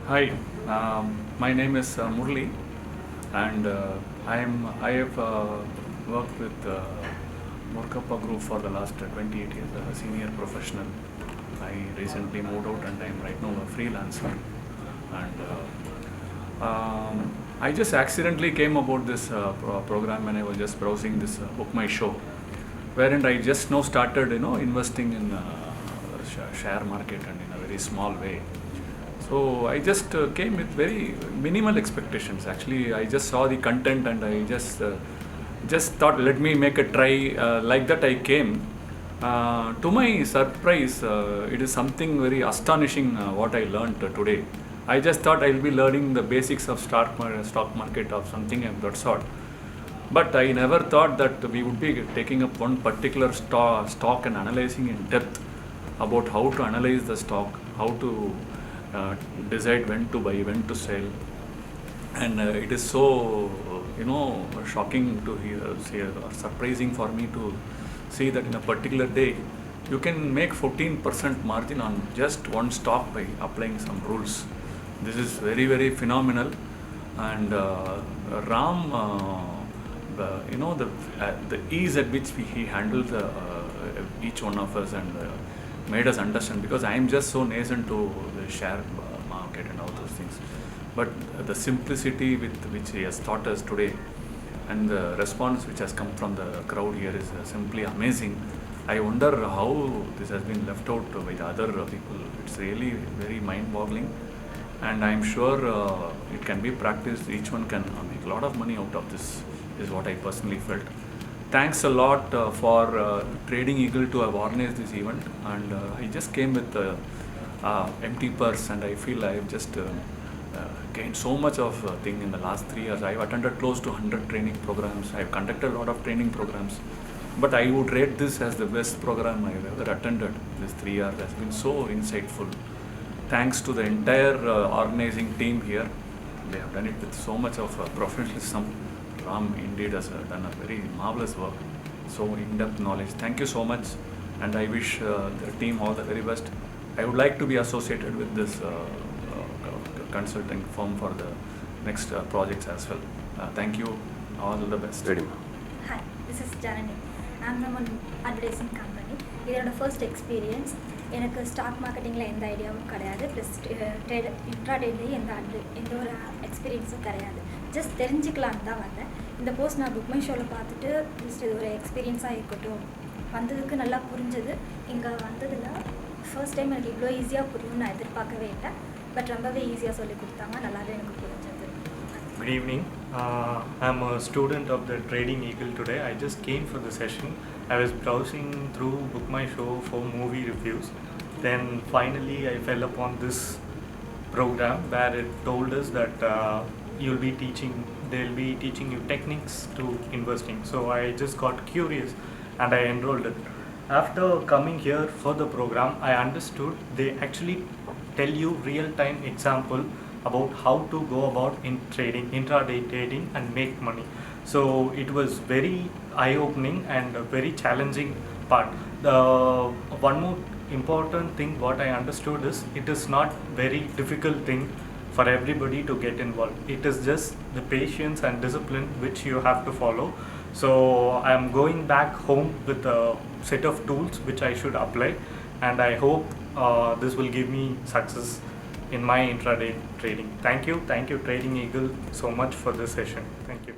Hi, my name is Murli, and I have worked with Morkappa Group for the last 28 years as a senior professional. I recently moved out, and I am right now a freelancer. And I just accidentally came about this program when I was just browsing this Book My Show, wherein I just now started, investing in share market and in a very small way. So I just came with very minimal expectations. Actually, I just saw the content and I just thought, let me make a try. Like that, I came. To my surprise, it is something very astonishing what I learned today. I just thought I'll be learning the basics of stock market or something of that sort. But I never thought that we would be taking up one particular stock and analyzing in depth about how to analyze the stock, how to decide when to buy, when to sell. And it is so, shocking to hear or surprising for me to see that in a particular day, you can make 14% margin on just one stock by applying some rules. This is very, very phenomenal. And Ram, the ease at which he handled each one of us and made us understand, because I am just so nascent to the share market and all those things. But the simplicity with which he has taught us today and the response which has come from the crowd here is simply amazing. I wonder how this has been left out by the other people. It's really very mind-boggling, and I'm sure it can be practiced. Each one can make a lot of money out of this, is what I personally felt. Thanks a lot for Trading Eagle to have organized this event, and I just came with empty purse, and I feel I've just gained so much of thing in the last 3 years. I've attended close to 100 training programs. I've conducted a lot of training programs, but I would rate this as the best program I've ever attended. This 3 years has been so insightful. Thanks to the entire organizing team here. They have done it with so much of professionalism. Ram indeed has done a very marvelous work, so in-depth knowledge. Thank you so much, and I wish the team all the very best. I would like to be associated with this consulting firm for the next projects as well. Thank you, all the best. Ready. Hi, this is Janani. I'm from an advertising company. இதோட first experience. எனக்கு stock மார்க்கெட்டிங்கில் எந்த ஐடியாவும் கிடையாது, plus இன்ட்ராடேலேயும் எந்த ஒரு எக்ஸ்பீரியன்ஸும் கிடையாது. Just தெரிஞ்சுக்கலான்னு தான் வந்தேன். இந்த போஸ்ட் நான் புக் மை ஷோவில் பார்த்துட்டு ஜஸ்ட் இது ஒரு எக்ஸ்பீரியன்ஸாக இருக்கட்டும், வந்ததுக்கு நல்லா புரிஞ்சது. இங்கே வந்ததில் ஃபர்ஸ்ட் டைம் எனக்கு இவ்வளோ ஈஸியாக புரியும்னு நான் எதிர்பார்க்கவே இல்லை. பட் ரொம்பவே ஈஸியாக சொல்லி கொடுத்தாங்க, நல்லாவே எனக்கு புரிஞ்சது. Good evening. I'm a student of the Trading Eagle today. I just came for the session. I was browsing through Book My Show for movie reviews. Then finally I fell upon this program where it told us that they'll be teaching you techniques to investing. So I just got curious and I enrolled it. After coming here for the program, I understood they actually tell you real-time example about how to go about in trading, intraday trading, and make money. So it was very eye-opening and a very challenging part. The one more important thing what I understood is it is not very difficult thing for everybody to get involved. It is just the patience and discipline which you have to follow. So I am going back home with a set of tools which I should apply, and I hope this will give me success in my intraday trading. Thank you Trading Eagle so much for this session. Thank you.